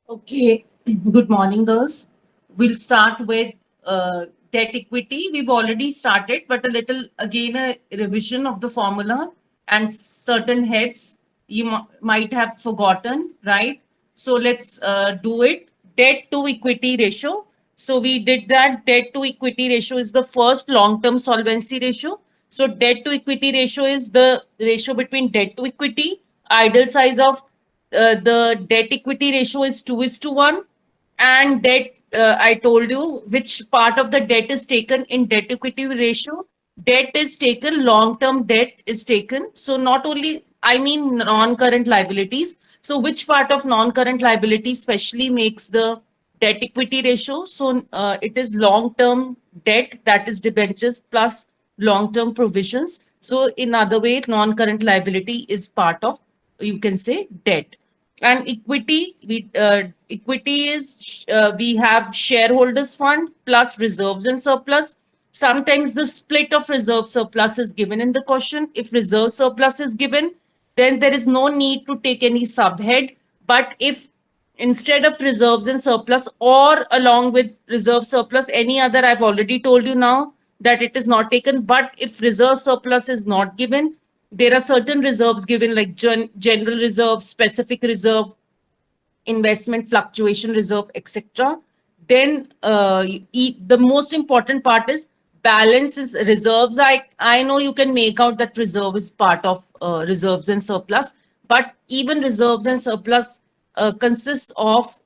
Okay, good morning, girls. We'll start with debt equity. We've already started, but a little again a revision of the formula and certain heads you might have forgotten, right? So let's do it. Debt to equity ratio. So we did that. Debt to equity ratio is the first long-term solvency ratio. So debt to equity ratio is the ratio between debt to equity, ideal size of the debt equity ratio is 2 is to 1, and debt I told you which part of the debt is taken in debt equity ratio. Debt is taken, long term debt is taken, so not only I mean non current liabilities. So which part of non current liability specially makes the debt equity ratio? So it is long term debt, that is debentures plus long term provisions. So in other way, non current liability is part of, you can say, debt. And equity, equity is we have shareholders fund plus reserves and surplus. Sometimes the split of reserve surplus is given in the question. If reserve surplus is given, then there is no need to take any subhead. But if instead of reserves and surplus or along with reserve surplus any other, I've already told you now that it is not taken. But if reserve surplus is not given, there are certain reserves given like general reserve, specific reserve, investment fluctuation reserve, etc. Then the most important part is balance is reserves. I know you can make out that reserve is part of reserves and surplus, but even reserves and surplus consists of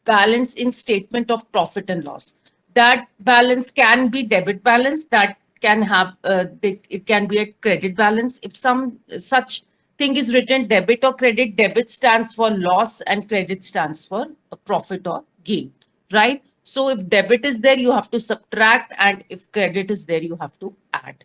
balance in statement of profit and loss. That balance can be debit balance, that can have it can be a credit balance. If some such thing is written debit or credit, debit stands for loss and credit stands for a profit or gain, right? So if debit is there, you have to subtract, and if credit is there, you have to add.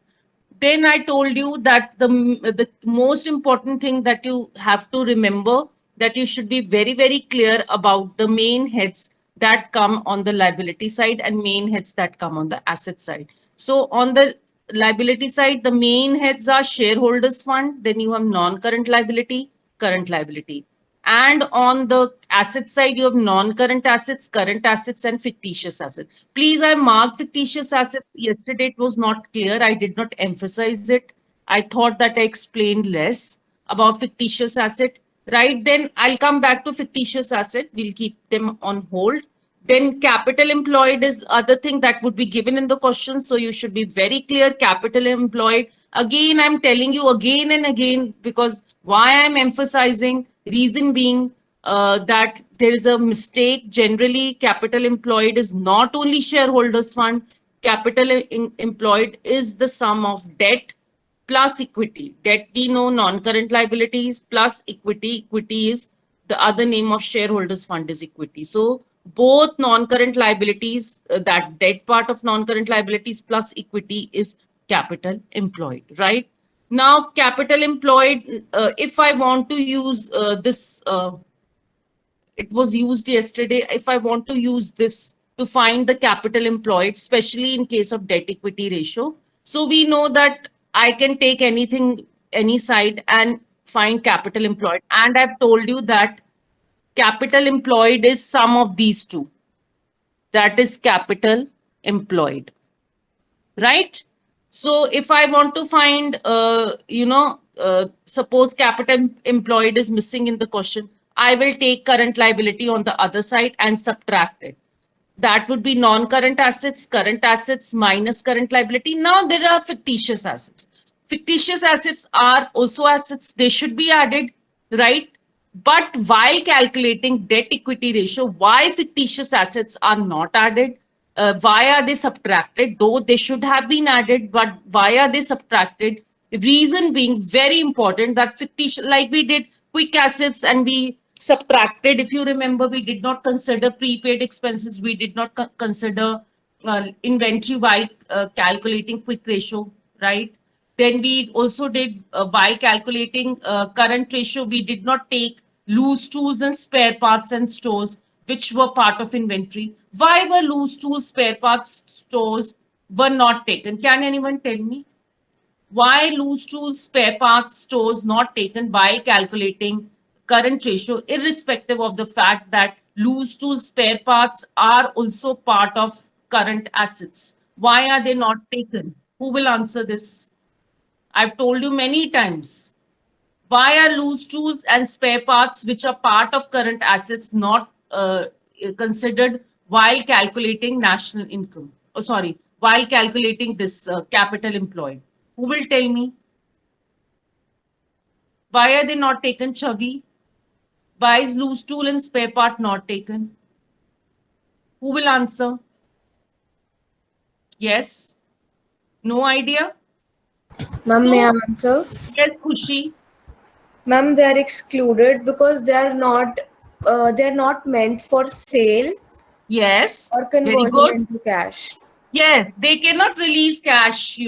Then I told you that the most important thing that you have to remember, that you should be very very clear about the main heads that come on the liability side and main heads that come on the asset side. So on the liability side, the main heads are shareholders fund, then you have non current liability, current liability. And on the asset side, you have non-current assets, current assets, and fictitious assets. Please, I marked fictitious assets. Yesterday, it was not clear. I did not emphasize it. I thought that I explained less about fictitious asset. Right, then I'll come back to fictitious asset. We'll keep them on hold. Then capital employed is other thing that would be given in the question. So you should be very clear. Capital employed. Again, I'm telling you again and again, because why I'm emphasizing, reason being that there is a mistake. Generally, capital employed is not only shareholders fund. Capital employed is the sum of debt plus equity. Debt, we know, non-current liabilities plus equity. Equity is the other name of shareholders fund is equity. So both non-current liabilities, that debt part of non-current liabilities plus equity is capital employed, right? Now, capital employed, if I want to use it was used yesterday. If I want to use this to find the capital employed, especially in case of debt equity ratio, so we know that I can take anything, any side and find capital employed. And I've told you that capital employed is sum of these two. That is capital employed, right? So if I want to find, suppose capital employed is missing in the question, I will take current liability on the other side and subtract it. That would be non-current assets, current assets minus current liability. Now there are fictitious assets. Fictitious assets are also assets. They should be added, right? But while calculating debt equity ratio, why fictitious assets are not added? Why are they subtracted? Though they should have been added, but why are they subtracted? Reason being very important, that fictitious, like we did quick assets and we subtracted. If you remember, we did not consider prepaid expenses. We did not consider inventory while calculating quick ratio, right? Then we also did, while calculating current ratio, we did not take loose tools and spare parts and stores, which were part of inventory. Why were loose tools, spare parts, stores were not taken? Can anyone tell me? Why loose tools, spare parts, stores not taken while calculating current ratio, irrespective of the fact that loose tools, spare parts are also part of current assets. Why are they not taken? Who will answer this? I've told you many times. Why are loose tools and spare parts, which are part of current assets, not considered while calculating national income? Oh, sorry, while calculating this capital employed. Who will tell me? Why are they not taken, Chavi? Why is loose tool and spare part not taken? Who will answer? Yes? No idea? Ma'am, may I So, answer? yes, Khushi. Ma'am, they are excluded because they are not meant for sale Yes, or very conversion good. into cash. Yes, they cannot release cash,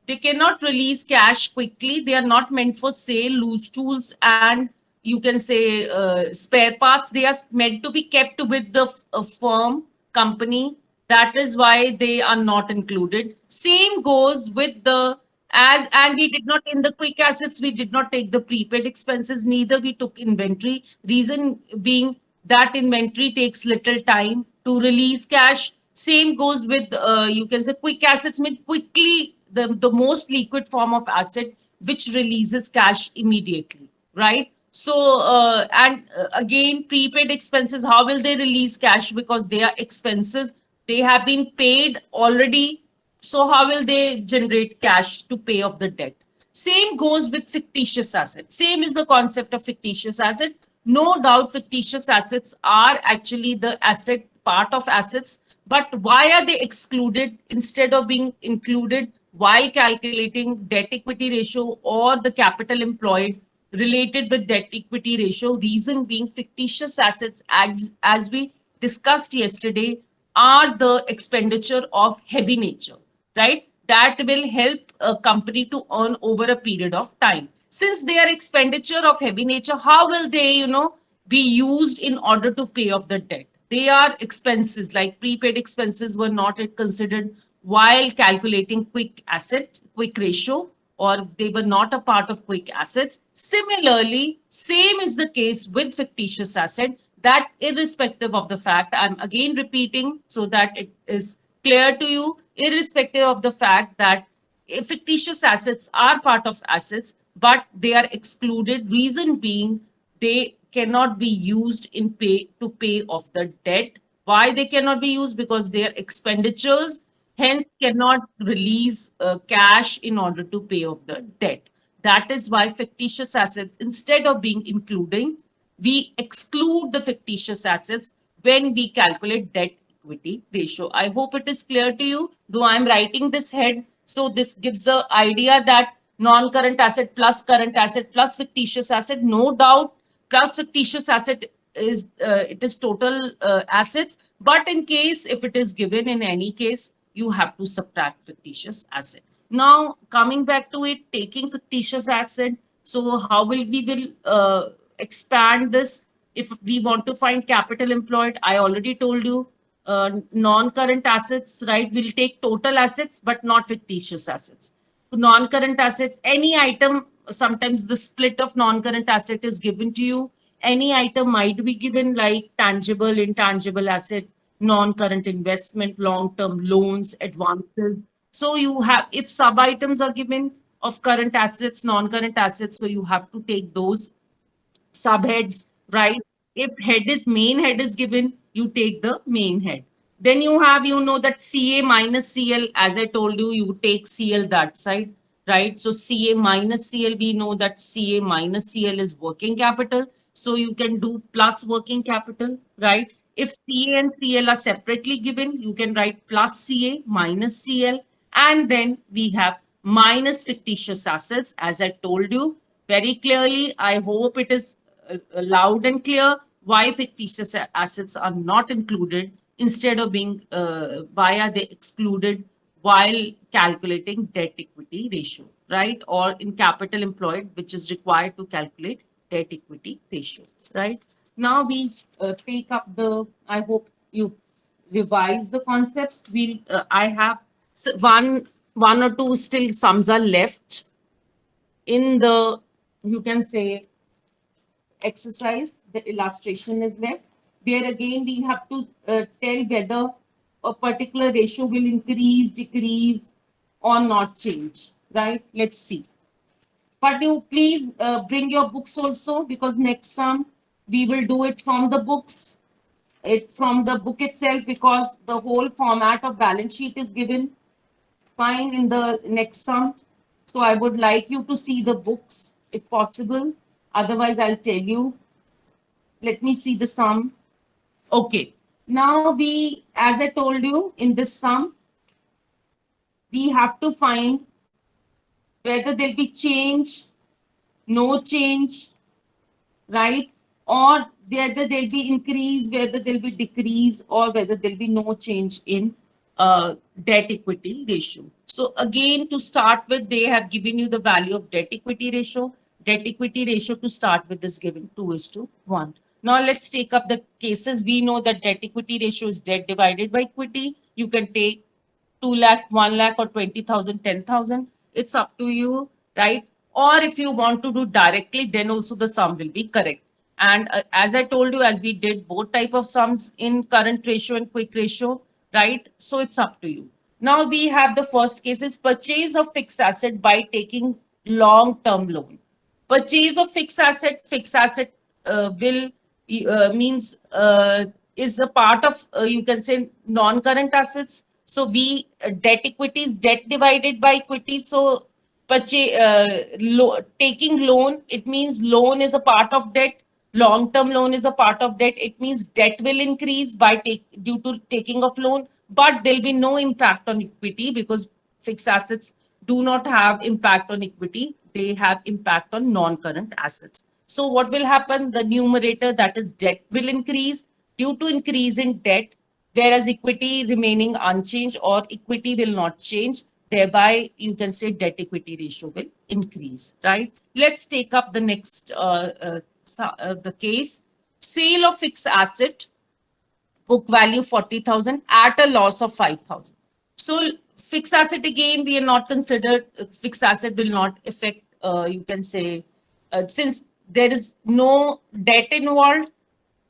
They cannot release cash quickly. They are not meant for sale, loose tools, and you can say spare parts. They are meant to be kept with the firm company. That is why they are not included. Same goes with the as and we did not in the quick assets, we did not take the prepaid expenses, neither we took inventory. Reason being that inventory takes little time to release cash. Same goes with you can say quick assets, mean quickly the most liquid form of asset which releases cash immediately, right? So and again, prepaid expenses, how will they release cash? Because they are expenses, they have been paid already, so how will they generate cash to pay off the debt? Same goes with fictitious assets. Same is the concept of fictitious asset. No doubt fictitious assets are actually the asset part of assets, but why are they excluded instead of being included while calculating debt equity ratio or the capital employed related with debt equity ratio? Reason being, fictitious assets, as we discussed yesterday, are the expenditure of heavy nature, right? That will help a company to earn over a period of time. Since they are expenditure of heavy nature, how will they, be used in order to pay off the debt? They are expenses, like prepaid expenses were not considered while calculating quick ratio, or they were not a part of quick assets. Similarly, same is the case with fictitious asset, that irrespective of the fact, I'm again repeating so that it is clear to you, irrespective of the fact that fictitious assets are part of assets, but they are excluded. Reason being, they cannot be used in pay to pay off the debt. Why they cannot be used? Because they are expenditures, hence cannot release cash in order to pay off the debt. That is why fictitious assets, instead of being including, we exclude the fictitious assets when we calculate debt equity ratio. I hope it is clear to you, though I'm writing this head. So this gives the idea that non-current asset plus current asset plus fictitious asset, no doubt, plus fictitious asset is it is total assets. But in case if it is given in any case, you have to subtract fictitious asset. Now coming back to it, taking fictitious asset. So how will expand this? If we want to find capital employed, I already told you, non-current assets, right? We'll take total assets, but not fictitious assets. Non-current assets, any item, sometimes the split of non-current asset is given to you. Any item might be given like tangible, intangible asset, non-current investment, long-term loans, advances. So you have, if sub-items are given of current assets, non-current assets, so you have to take those subheads, right? If main head is given, you take the main head. Then you have, that CA minus CL, as I told you, you take CL that side, right? So CA minus CL, we know that CA minus CL is working capital. So you can do plus working capital, right? If CA and CL are separately given, you can write plus CA minus CL. And then we have minus fictitious assets, as I told you very clearly. I hope it is loud and clear why fictitious assets are not included, instead of being why are they excluded while calculating debt equity ratio, right? Or in capital employed, which is required to calculate debt equity ratio, right? Now we take up the, I hope you revise the concepts. I have one or two still sums are left in the, you can say, exercise. The illustration is left. There again, we have to tell whether a particular ratio will increase, decrease, or not change, right? Let's see. But you please bring your books also, because next sum we will do it from the books, it from the book itself, because the whole format of balance sheet is given fine in the next sum. So I would like you to see the books if possible. Otherwise, I'll tell you. Let me see the sum. Okay. Now we, as I told you, in this sum, we have to find whether there'll be change, no change, right? Or whether there'll be increase, whether there'll be decrease, or whether there'll be no change in debt equity ratio. So again, to start with, they have given you the value of debt equity ratio. Debt equity ratio to start with is given 2:1. Now let's take up the cases. We know that debt equity ratio is debt divided by equity. You can take 2 lakh, 1 lakh, or 20,000, 10,000. It's up to you, right? Or if you want to do directly, then also the sum will be correct. And as I told you, as we did both type of sums in current ratio and quick ratio, right? So it's up to you. Now we have the first case is purchase of fixed asset by taking long-term loan. Purchase of fixed asset will means is a part of you can say non-current assets. So we debt equity is debt divided by equity. So purchase taking loan, it means loan is a part of debt. Long-term loan is a part of debt. It means debt will increase by due to taking of loan, but there'll be no impact on equity because fixed assets do not have impact on equity. They have impact on non-current assets. So what will happen? The numerator, that is debt, will increase due to increase in debt, whereas equity remaining unchanged or equity will not change. Thereby, you can say debt equity ratio will increase, right? Let's take up the next the case. Sale of fixed asset, book value 40,000 at a loss of 5,000. So fixed asset, again, we are not considered, fixed asset will not affect, you can say, since there is no debt involved,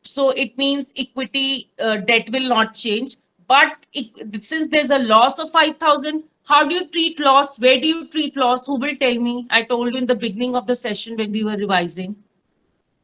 so it means equity debt will not change. But since there's a loss of 5,000, how do you treat loss? Where do you treat loss? Who will tell me? I told you in the beginning of the session when we were revising.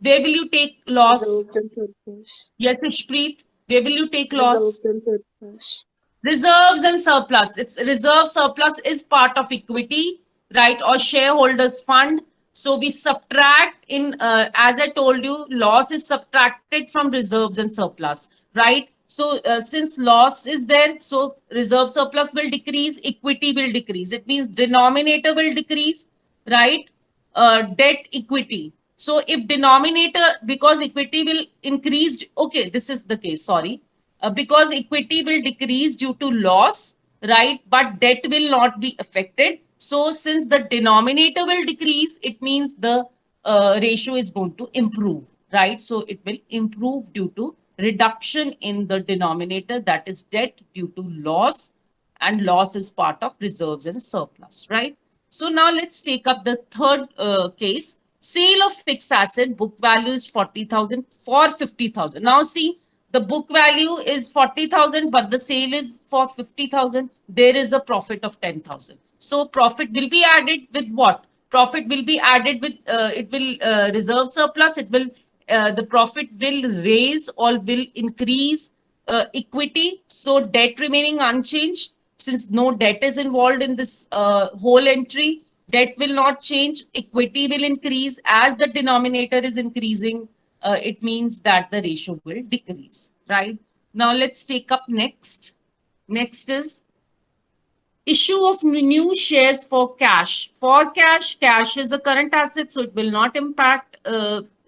Where will you take loss? Reserves and surplus. Yes, Ishpreet. Where will you take loss? Reserves and surplus. Reserves and surplus. It's reserve surplus is part of equity, right? Or shareholders fund. So we subtract in, as I told you, loss is subtracted from reserves and surplus, right? So since loss is there, so reserve surplus will decrease, equity will decrease. It means denominator will decrease, right? Debt equity. So if denominator, because equity will increase, okay, this is the case, sorry. Because equity will decrease due to loss, right? But debt will not be affected. So since the denominator will decrease, it means the ratio is going to improve, right? So it will improve due to reduction in the denominator, that is debt due to loss, and loss is part of reserves and surplus, right? So now let's take up the third case. Sale of fixed asset, book value is 40,000 for 50,000. Now see, the book value is 40,000, but the sale is for 50,000. There is a profit of 10,000. So profit will be added with what? Profit will be added with, it will reserve surplus. It will, the profit will raise or will increase equity. So debt remaining unchanged, since no debt is involved in this whole entry, debt will not change, equity will increase. As the denominator is increasing, it means that the ratio will decrease, right? Now let's take up next. Next is issue of new shares for cash. For cash, cash is a current asset, so it will not impact,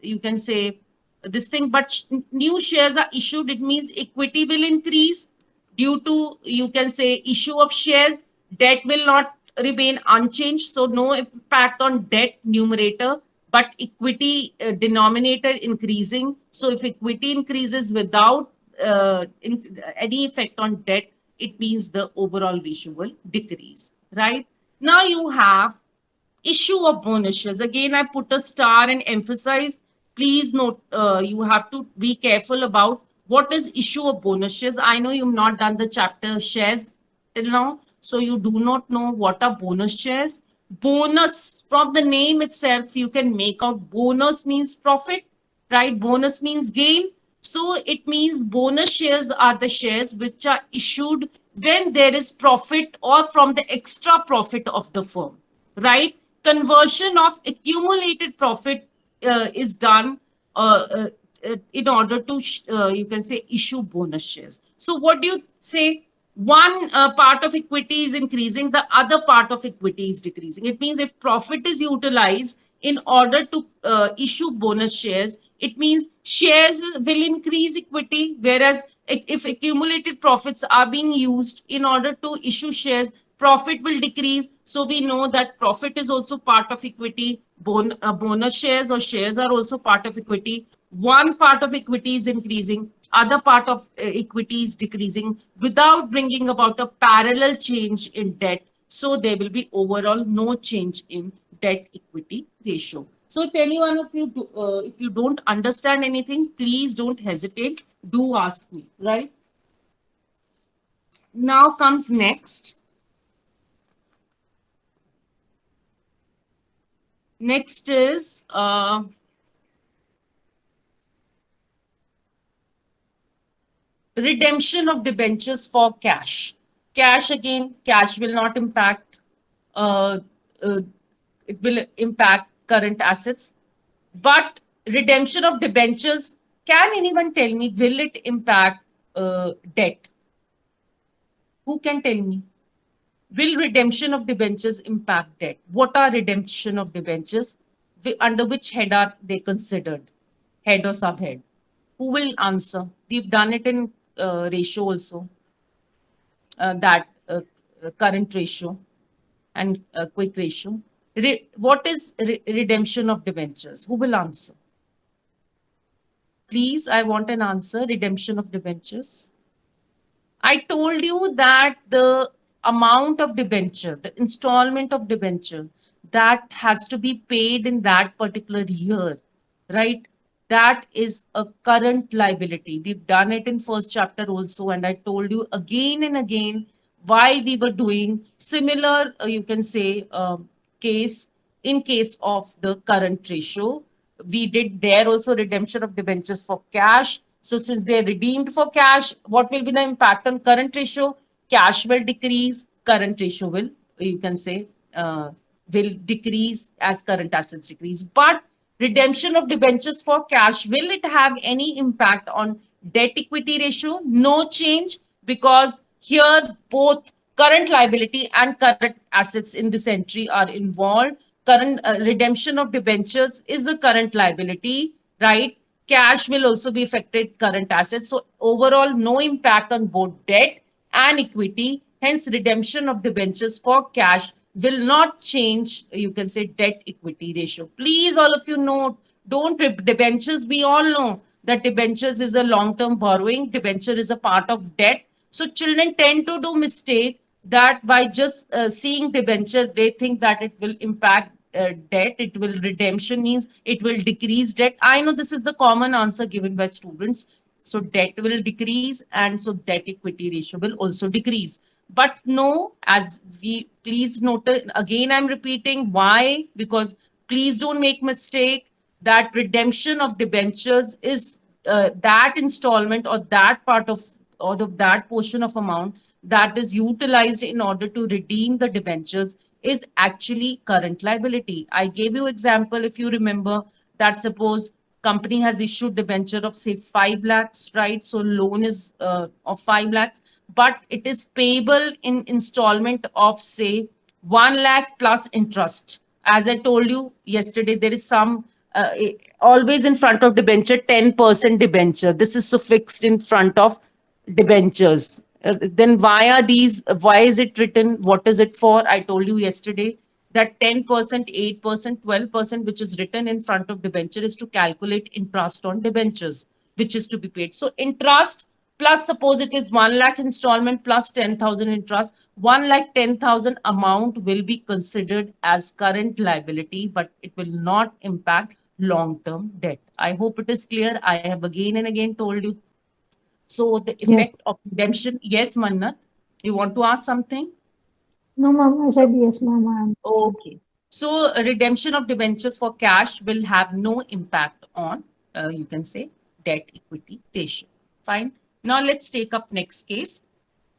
you can say, this thing. But new shares are issued, it means equity will increase due to, you can say, issue of shares. Debt will not remain unchanged, so no impact on debt numerator, but equity denominator increasing. So if equity increases without any effect on debt, it means the overall ratio will decrease, right? Now you have issue of bonus shares. Again, I put a star and emphasize. Please note, you have to be careful about What is issue of bonus shares? I know you've not done the chapter shares till now, so you do not know what are bonus shares. Bonus, from the name itself, you can make out bonus means profit, right? Bonus means gain. So it means bonus shares are the shares which are issued when there is profit or from the extra profit of the firm, right? Conversion of accumulated profit is done in order to, you can say, issue bonus shares. So what do you say? One part of equity is increasing, the other part of equity is decreasing. It means if profit is utilized in order to issue bonus shares, it means shares will increase equity, whereas if accumulated profits are being used in order to issue shares, profit will decrease. So we know that profit is also part of equity. Bonus shares or shares are also part of equity. One part of equity is increasing, other part of equity is decreasing without bringing about a parallel change in debt. So there will be overall no change in debt equity ratio. So if any one of you, if you don't understand anything, please don't hesitate. Do ask me, right? Now comes next. Next is redemption of debentures for cash. Cash, again, cash will not impact, uh, uh, it will impact current assets. But redemption of debentures, can anyone tell me, will it impact debt? Who can tell me? Will redemption of debentures impact debt? What are redemption of debentures? Under which head are they considered? Head or subhead? Who will answer? We've done it in ratio also, that current ratio and quick ratio. What is redemption of debentures? Who will answer? Please, I want an answer. Redemption of debentures. I told you that the amount of debenture, the installment of debenture, that has to be paid in that particular year, right? That is a current liability. We've done it in first chapter also, and I told you again and again why we were doing similar, you can say, case in case of the current ratio. We did there also redemption of debentures for cash. So since they're redeemed for cash, what will be the impact on current ratio? Cash will decrease, current ratio will, you can say, will decrease as current assets decrease. But redemption of debentures for cash, will it have any impact on debt equity ratio? No change, because here both current liability and current assets in this entry are involved. Current redemption of debentures is a current liability, right? Cash will also be affected current assets. So overall, no impact on both debt and equity. Hence, redemption of debentures for cash will not change, you can say, debt equity ratio. Please, all of you know, don't debentures, we all know that debentures is a long-term borrowing. Debenture is a part of debt. So children tend to do mistake that by just seeing debenture, they think that it will impact debt. It will, redemption means it will decrease debt. I know this is the common answer given by students. So debt will decrease, and so debt equity ratio will also decrease. But no, as we, please note, again I'm repeating why, because please don't make mistake that redemption of debentures is that installment or that part of, or that portion of amount that is utilized in order to redeem the debentures is actually current liability. I gave you example, if you remember, that suppose company has issued debenture of say 5 lakhs, right? So loan is of 5 lakhs, but it is payable in installment of say 1 lakh plus interest. As I told you yesterday, there is some always in front of debenture 10% debenture. This is so fixed in front of debentures. Then why are these? Why is it written? What is it for? I told you yesterday that 10%, 8%, 12%, which is written in front of debenture, is to calculate interest on debentures, which is to be paid. So interest plus, suppose it is 1 lakh installment plus 10,000 interest, 1 lakh 10,000 amount will be considered as current liability, but it will not impact long-term debt. I hope it is clear. I have again and again told you So the Yes. effect of redemption, yes, Mannat, you want to ask something? No, ma'am, I said yes, ma'am. I am. Okay. So a redemption of debentures for cash will have no impact on, you can say, debt equity ratio. Fine. Now let's take up next case.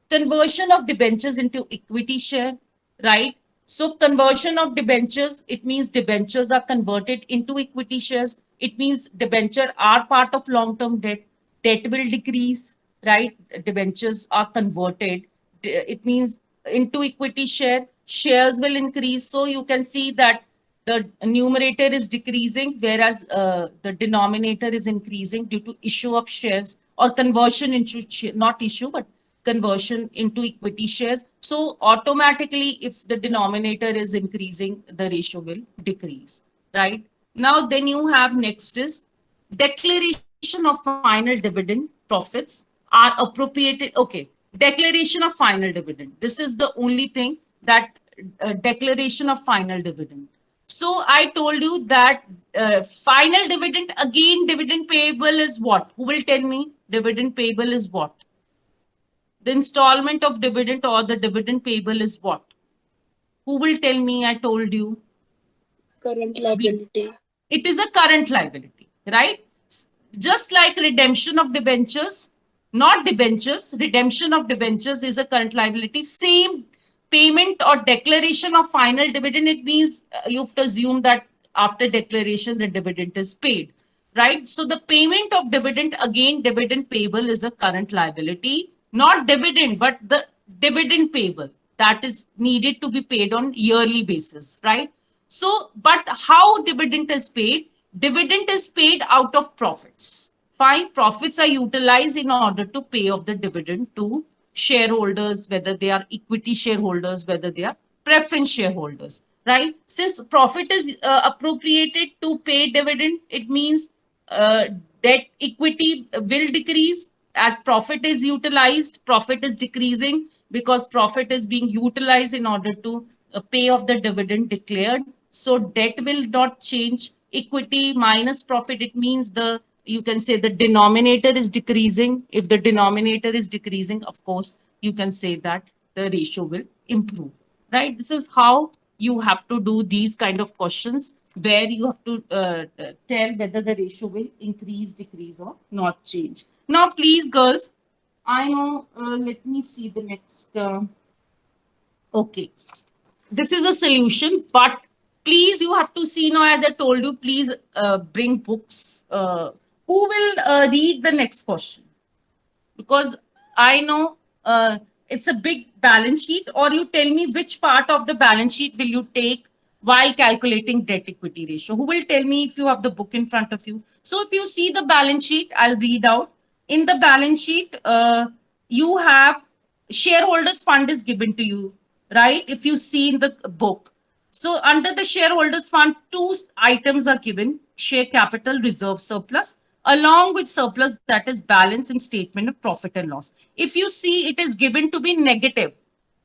Conversion of debentures into equity share, right? So conversion of debentures, it means debentures are converted into equity shares. It means debenture are part of long-term debt. Debt will decrease, right? Debentures are converted. It means into equity share, shares will increase. So you can see that the numerator is decreasing, whereas the denominator is increasing due to issue of shares or conversion into, not issue, but conversion into equity shares. So automatically, if the denominator is increasing, the ratio will decrease, right? Now, then you have next is declaration of final dividend profits are appropriated. Okay, declaration of final dividend. This is the only thing that declaration of final dividend. So I told you that final dividend, again, dividend payable is what? Who will tell me? Dividend payable is what? The installment of dividend or the dividend payable is what? Who will tell me? I told you. Current liability. It is a current liability, right? Just like redemption of debentures, not debentures, redemption of debentures is a current liability. Same payment or declaration of final dividend, it means you have to assume that after declaration, the dividend is paid, right? So the payment of dividend, again, dividend payable is a current liability, not dividend, but the dividend payable that is needed to be paid on yearly basis, right? So, but how dividend is paid? Dividend is paid out of profits. Fine, profits are utilized in order to pay off the dividend to shareholders, whether they are equity shareholders, whether they are preference shareholders, right? Since profit is appropriated to pay dividend, it means uh, debt equity will decrease as profit is utilized. Profit is decreasing because profit is being utilized in order to pay off the dividend declared. So debt will not change. Equity minus profit, it means the, you can say the denominator is decreasing. If the denominator is decreasing, of course, you can say that the ratio will improve, right? This is how you have to do these kind of questions where you have to tell whether the ratio will increase, decrease, or not change. Now, please, girls, I know, let me see the next. Okay, this is a solution, but please, you have to see now, as I told you, please bring books. Who will read the next question? Because I know it's a big balance sheet, or you tell me which part of the balance sheet will you take while calculating debt equity ratio. Who will tell me if you have the book in front of you? So if you see the balance sheet, I'll read out. In the balance sheet, you have shareholders fund is given to you, right? If you see in the book. So under the shareholders fund, two items are given: share capital, reserve surplus, along with surplus that is balance in statement of profit and loss. If you see, it is given to be negative,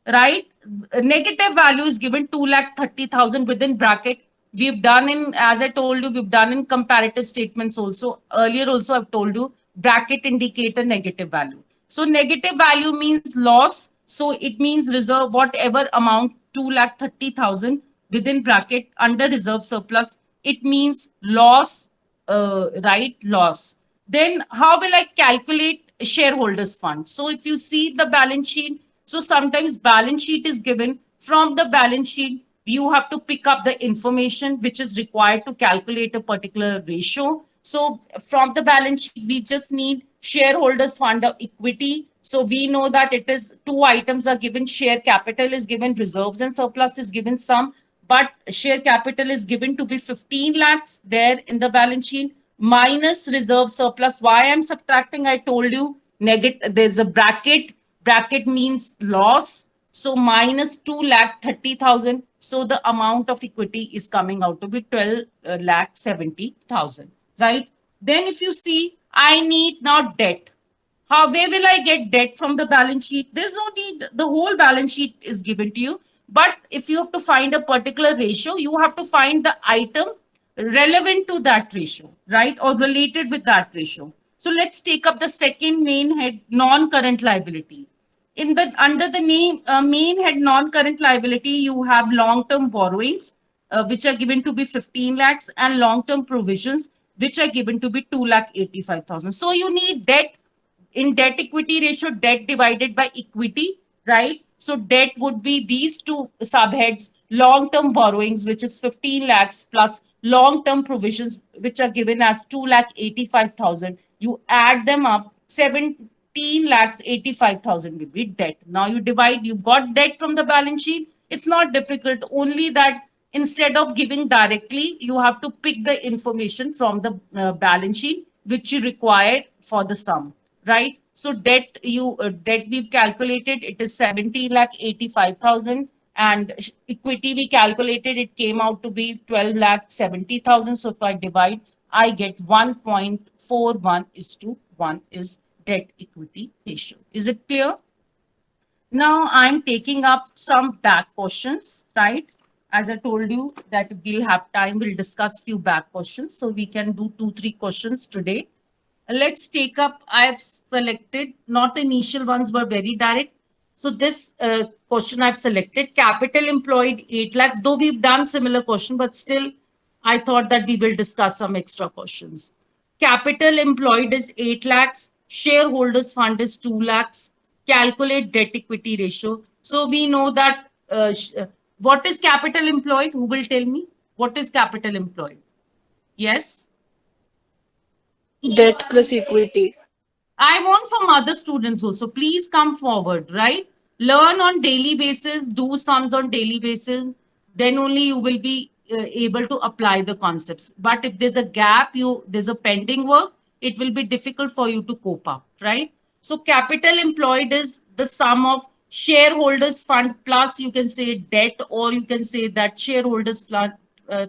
right? A negative value is given 2,30,000 within bracket. We've done in, as I told you, we've done in comparative statements also. Earlier also, I've told you bracket indicate a negative value. So negative value means loss. So it means reserve whatever amount 2,30,000 within bracket under reserve surplus. It means loss, right? Loss. Then how will I calculate shareholders fund? So if you see the balance sheet, so sometimes balance sheet is given. From the balance sheet, you have to pick up the information which is required to calculate a particular ratio. So from the balance sheet, we just need shareholders fund of equity. So we know that it is two items are given: share capital is given, reserves and surplus is given some, but share capital is given to be 15 lakhs there in the balance sheet, minus reserve surplus. Why I'm subtracting? I told you, negative. There's a bracket. Bracket means loss. So minus 2,30,000. So the amount of equity is coming out to be 12,70,000, right? Then if you see, I need now debt. How, where will I get debt from the balance sheet? There's no need. The whole balance sheet is given to you. But if you have to find a particular ratio, you have to find the item relevant to that ratio, right? Or related with that ratio. So let's take up the second main head, non-current liability. In the under the name main head non-current liability, you have long-term borrowings, which are given to be 15 lakhs, and long-term provisions, which are given to be 2,85,000. So you need debt in debt equity ratio, debt divided by equity, right? So debt would be these two subheads, long-term borrowings, which is 15 lakhs, plus long-term provisions, which are given as 2,85,000. You add them up, 17 lakhs 85,000 will be debt. Now you divide, you've got debt from the balance sheet. It's not difficult, only that instead of giving directly, you have to pick the information from the balance sheet, which you required for the sum, right? So debt we've calculated, it is 70 lakh 85,000, and equity we calculated, it came out to be 12 lakh 70,000. So if I divide, I get 1.41 is to 1 is debt equity ratio. Is it clear? Now I'm taking up some back questions, right? As I told you that we'll have time, we'll discuss few back questions. So we can do 2-3 questions today. Let's take up, I've selected, not the initial ones were very direct. So this question I've selected, capital employed 8 lakhs, though we've done similar question, but still I thought that we will discuss some extra questions. Capital employed is 8 lakhs, shareholders fund is 2 lakhs, calculate debt equity ratio. So we know that, what is capital employed? Who will tell me? What is capital employed? Yes? Debt plus equity. I want from other students also. Please come forward, right? Learn on daily basis, do sums on daily basis. Then only you will be able to apply the concepts. But if there's a gap, there's a pending work, it will be difficult for you to cope up, right? So capital employed is the sum of shareholders fund plus, you can say, debt, or you can say that shareholders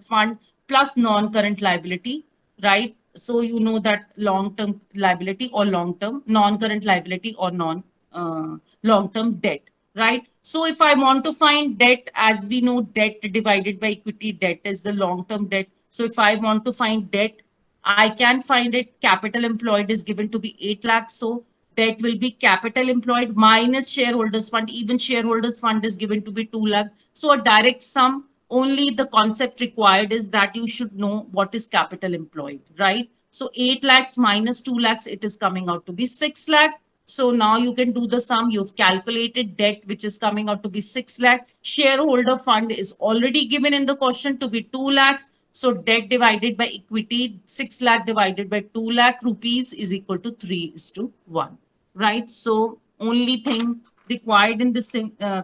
fund plus non-current liability, right? So you know that long-term liability or long-term, non-current liability or long-term debt, right? So if I want to find debt, as we know, debt divided by equity, debt is the long-term debt. So if I want to find debt, I can find it. Capital employed is given to be 8 lakhs. So debt will be capital employed minus shareholders fund. Even shareholders fund is given to be 2 lakh. So a direct sum, only the concept required is that you should know what is capital employed, right? So 8 lakhs minus 2 lakhs, it is coming out to be 6 lakh. So now you can do the sum. You've calculated debt, which is coming out to be 6 lakh. Shareholder fund is already given in the question to be 2 lakhs. So debt divided by equity, 6 lakh divided by 2 lakh rupees is equal to 3:1, right? So only thing required in this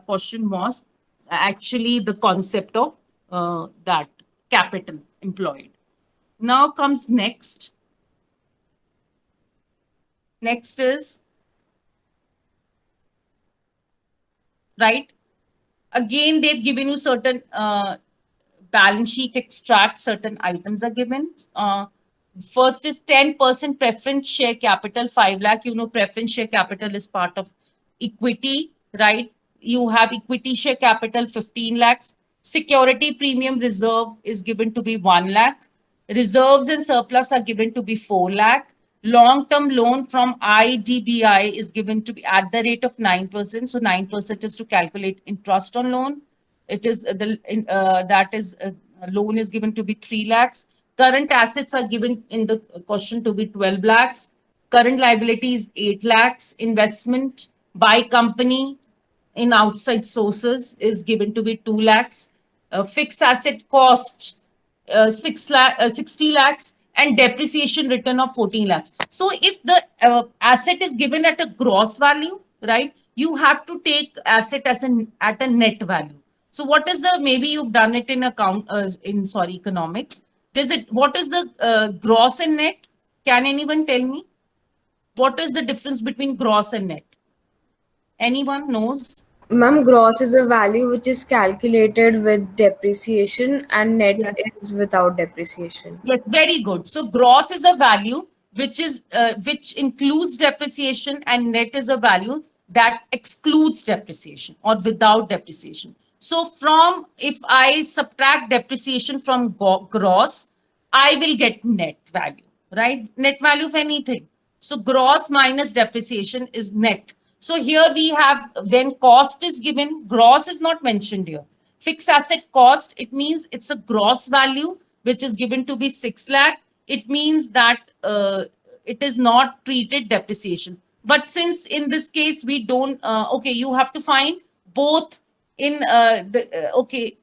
question was actually the concept of that capital employed. Now comes next. Next is, right? Again, they've given you certain balance sheet extract, certain items are given. First is 10% preference share capital, 5 lakh. You know, preference share capital is part of equity, right? You have equity share capital, 15 lakhs. Security premium reserve is given to be 1 lakh. Reserves and surplus are given to be 4 lakh. Long-term loan from IDBI is given to be at the rate of 9%. So 9% is to calculate interest on loan. It is loan is given to be 3 lakhs. Current assets are given in the question to be 12 lakhs. Current liabilities 8 lakhs. Investment by company in outside sources is given to be 2 lakhs. Fixed asset cost 60 lakhs, and depreciation return of 14 lakhs. So if the asset is given at a gross value, right, you have to take asset as at a net value. So what is the, maybe you've done it in economics. What is the gross and net? Can anyone tell me? What is the difference between gross and net? Anyone knows? Ma'am, gross is a value which is calculated with depreciation and net is without depreciation. Yes, very good. So gross is a value which includes depreciation, and net is a value that excludes depreciation or without depreciation. So if I subtract depreciation from gross, I will get net value, right? Net value of anything. So gross minus depreciation is net. So here we have, when cost is given, gross is not mentioned here. Fixed asset cost, it means it's a gross value which is given to be 6 lakh. It means that it is not treated depreciation. But since in this case we don't, okay, you have to find both in okay,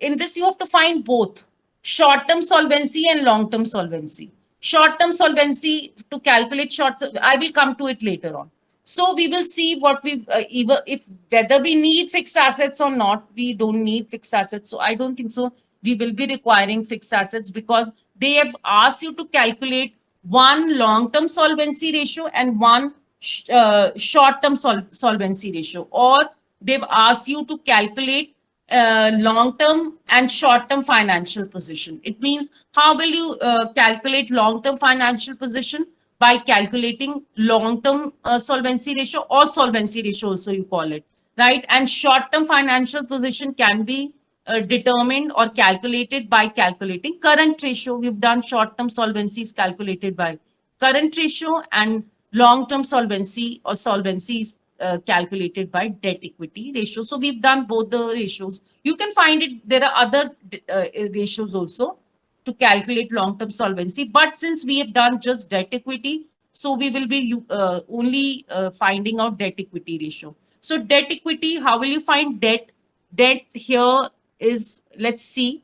in this you have to find both short-term solvency and long-term solvency. Short-term solvency, to calculate I will come to it later on. So we will see what we either, if whether we need fixed assets or not. We don't need fixed assets, so I don't think so we will be requiring fixed assets, because they have asked you to calculate one long-term solvency ratio and one short-term solvency ratio, or they've asked you to calculate long-term and short-term financial position. It means, how will you calculate long-term financial position? By calculating long-term solvency ratio, or solvency ratio also you call it, right? And short-term financial position can be determined or calculated by calculating current ratio. We've done short-term solvency is calculated by current ratio, and long-term solvency or solvency is calculated by debt equity ratio. So we've done both the ratios. You can find it. There are other ratios also to calculate long-term solvency. But since we have done just debt equity, so we will be only finding out debt equity ratio. So debt equity, how will you find debt? Debt here is, let's see,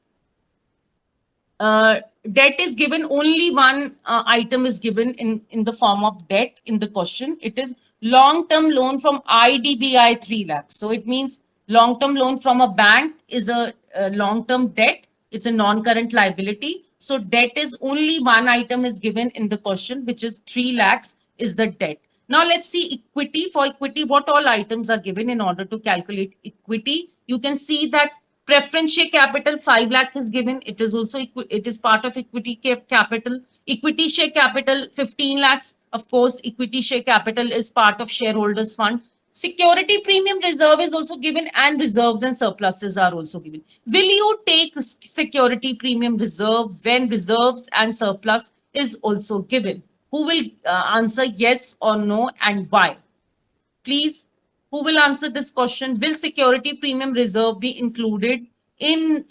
debt is given, only one item is given in the form of debt in the question. It is long-term loan from IDBI 3 lakhs. So it means long-term loan from a bank is a long-term debt. It's a non-current liability. So debt is only one item is given in the question, which is 3 lakhs is the debt. Now let's see equity. For equity, what all items are given in order to calculate equity? You can see that preference share capital 5 lakh is given. It is also it is part of equity capital. Equity share capital 15 lakhs. Of course, equity share capital is part of shareholders fund. Security premium reserve is also given, and reserves and surpluses are also given. Will you take security premium reserve when reserves and surplus is also given? Who will answer yes or no, and why? Please, who will answer this question? Will security premium reserve be included in,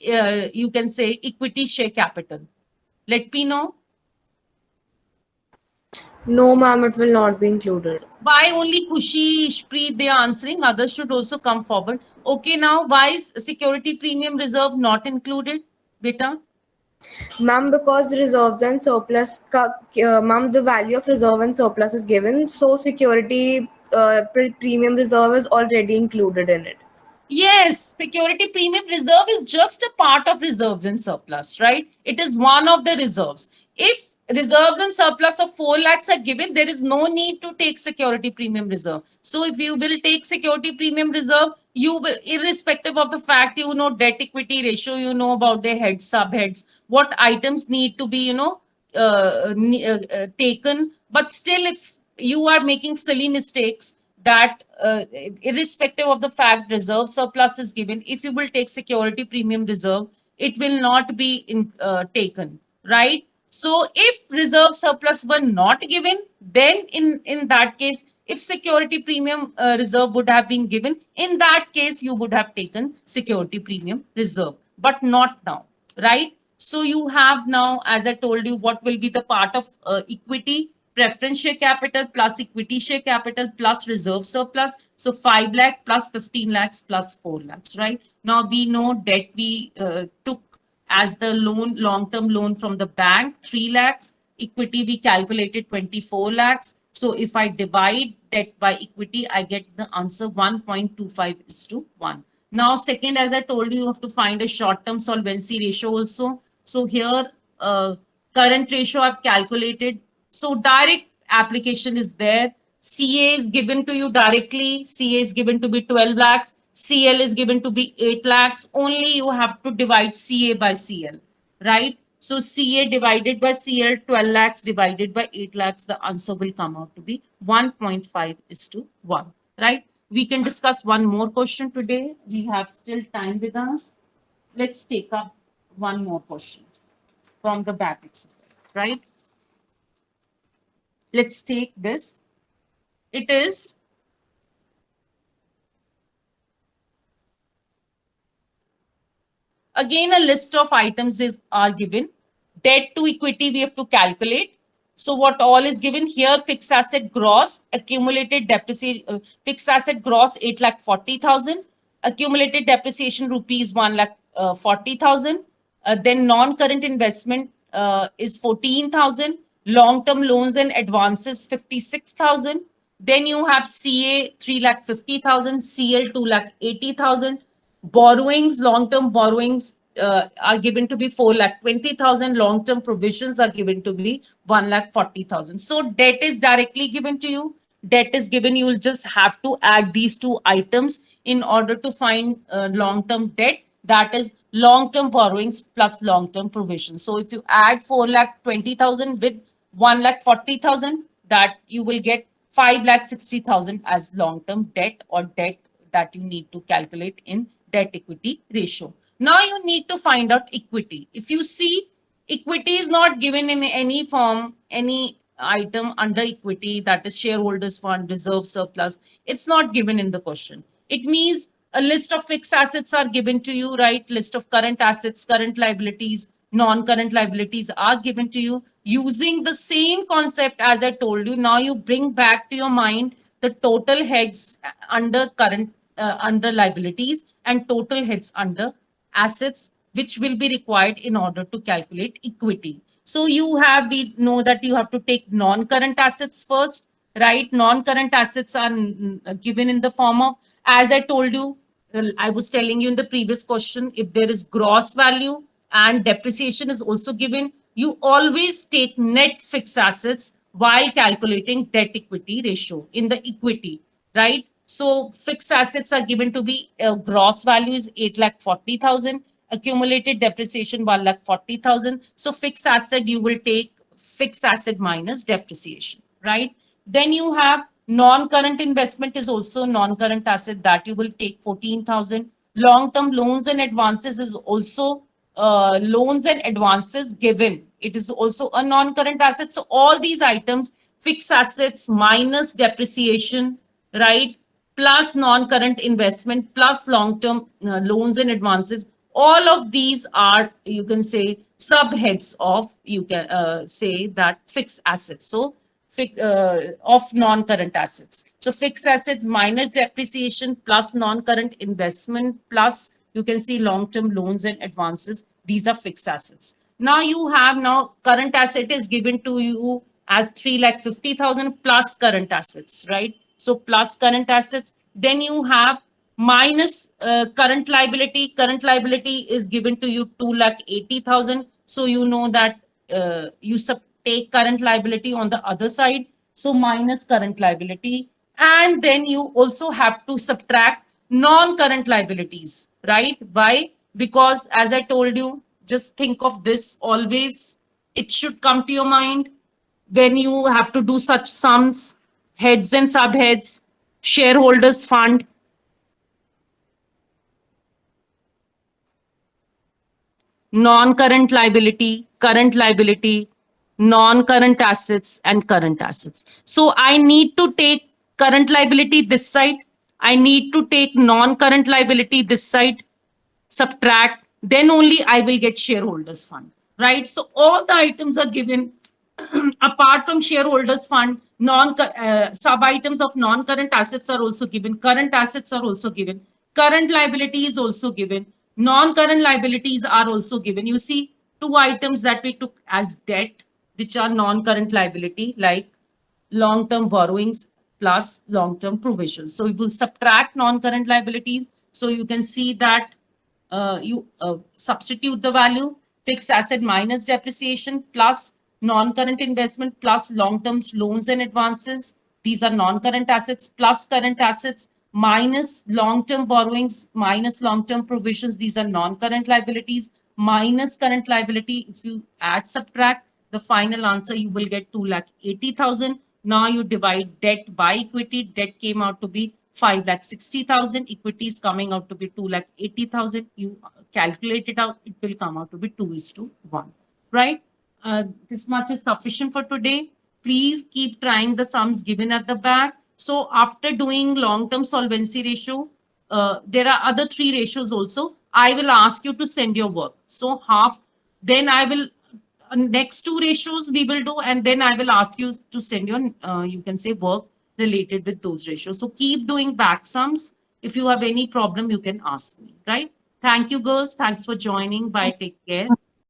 you can say, equity share capital? Let me know. No, ma'am, it will not be included. Why only Khushi, Ishpreet, they are answering? Others should also come forward. Okay, now why is security premium reserve not included, beta? Ma'am, because reserves and surplus, ma'am, the value of reserve and surplus is given, so security premium reserve is already included in it. Yes, security premium reserve is just a part of reserves and surplus, right? It is one of the reserves. If reserves and surplus of 4 lakhs are given, there is no need to take security premium reserve. So if you will take security premium reserve, you will, irrespective of the fact, you know, debt equity ratio, you know about their heads, subheads, what items need to be, you know, taken. But still, if you are making silly mistakes, that irrespective of the fact reserve surplus is given, if you will take security premium reserve, it will not be taken, right? So if reserve surplus were not given, then in that case, if security premium reserve would have been given, in that case you would have taken security premium reserve, but not now, right? So you have now, as I told you, what will be the part of equity: preference share capital plus equity share capital plus reserve surplus. So 5 lakh plus 15 lakhs plus 4 lakhs, right? Now we know debt we took as the loan, long-term loan from the bank, 3 lakhs. Equity we calculated 24 lakhs. So if I divide debt by equity, I get the answer 1.25:1. Now, second, as I told you, you have to find a short-term solvency ratio also. So here, current ratio I've calculated. So direct application is there. CA is given to you directly. CA is given to be 12 lakhs. CL is given to be 8 lakhs. Only you have to divide CA by CL, right? So CA divided by CL, 12 lakhs divided by 8 lakhs, the answer will come out to be 1.5:1, right? We can discuss one more question today. We have still time with us. Let's take up one more question from the back exercise, right? let's take this. It is again a list of items are given. Debt to equity we have to calculate. So what all is given here? Fixed asset gross, accumulated depreciation, fixed asset gross 8,40,000, accumulated depreciation rupees 1,40,000. Then non-current investment is 14,000. Long-term loans and advances 56,000. Then you have CA 3,50,000, CL 2,80,000. Borrowings, long-term borrowings are given to be 4,20,000. Long-term provisions are given to be 1,40,000. So debt is directly given to you. Debt is given. You will just have to add these two items in order to find long-term debt. That is long-term borrowings plus long-term provisions. So if you add 4,20,000 with 1,40,000, that you will get 5,60,000 as long-term debt or debt that you need to calculate in debt equity ratio. Now you need to find out equity. If you see, equity is not given in any form, any item under equity, that is shareholders fund, reserve, surplus. It's not given in the question. It means a list of fixed assets are given to you, right? List of current assets, current liabilities, non-current liabilities are given to you using the same concept as I told you. Now you bring back to your mind the total heads under current under liabilities and total heads under assets, which will be required in order to calculate equity. So we know that you have to take non-current assets first, right? Non-current assets are given in the form of, as I told you, I was telling you in the previous question, if there is gross value and depreciation is also given, you always take net fixed assets while calculating debt equity ratio in the equity, right? So fixed assets are given to be gross value is 8,40,000, accumulated depreciation 1,40,000. So fixed asset, you will take fixed asset minus depreciation, right? Then you have non-current investment is also non-current asset that you will take 14,000. Long-term loans and advances is also loans and advances given. It is also a non-current asset. So all these items, fixed assets minus depreciation, right? Plus non-current investment, plus long-term loans and advances. All of these are, you can say, subheads of, you can say that fixed assets. So of non-current assets. So fixed assets minus depreciation plus non-current investment plus you can see long-term loans and advances. These are fixed assets. Now you have current asset is given to you as 3,50,000 plus current assets, right? So plus current assets. Then you have minus current liability. Current liability is given to you 2,80,000. So you know that you take current liability on the other side. So minus current liability. And then you also have to subtract non-current liabilities, right? Why? Because as I told you, just think of this always. It should come to your mind when you have to do such sums, heads and subheads, shareholders fund, non-current liability, current liability, non-current assets, and current assets. So I need to take current liability this side. I need to take non-current liability this side, subtract, then only I will get shareholders fund, right? So all the items are given apart from shareholders fund, sub items of non-current assets are also given. Current assets are also given. Current liability is also given. Non-current liabilities are also given. You see two items that we took as debt, which are non-current liability, like long-term borrowings plus long-term provisions. So we will subtract non-current liabilities. So you can see that you substitute the value, fixed asset minus depreciation plus non-current investment plus long-term loans and advances. These are non-current assets plus current assets minus long-term borrowings minus long-term provisions. These are non-current liabilities minus current liability. If you add, subtract, the final answer, you will get 2,80,000. Now you divide debt by equity. Debt came out to be 5,60,000. Equity is coming out to be 2,80,000. You calculate it out, it will come out to be 2:1, right? This much is sufficient for today. please keep trying the sums given at the back. So after doing long-term solvency ratio, there are other 3 ratios also. I will ask you to send your work. So half, then I will, next 2 ratios we will do, and then I will ask you to send your, you can say, work related with those ratios. So keep doing back sums. If you have any problem, you can ask me, right? Thank you, girls. Thanks for joining. Bye. Take care.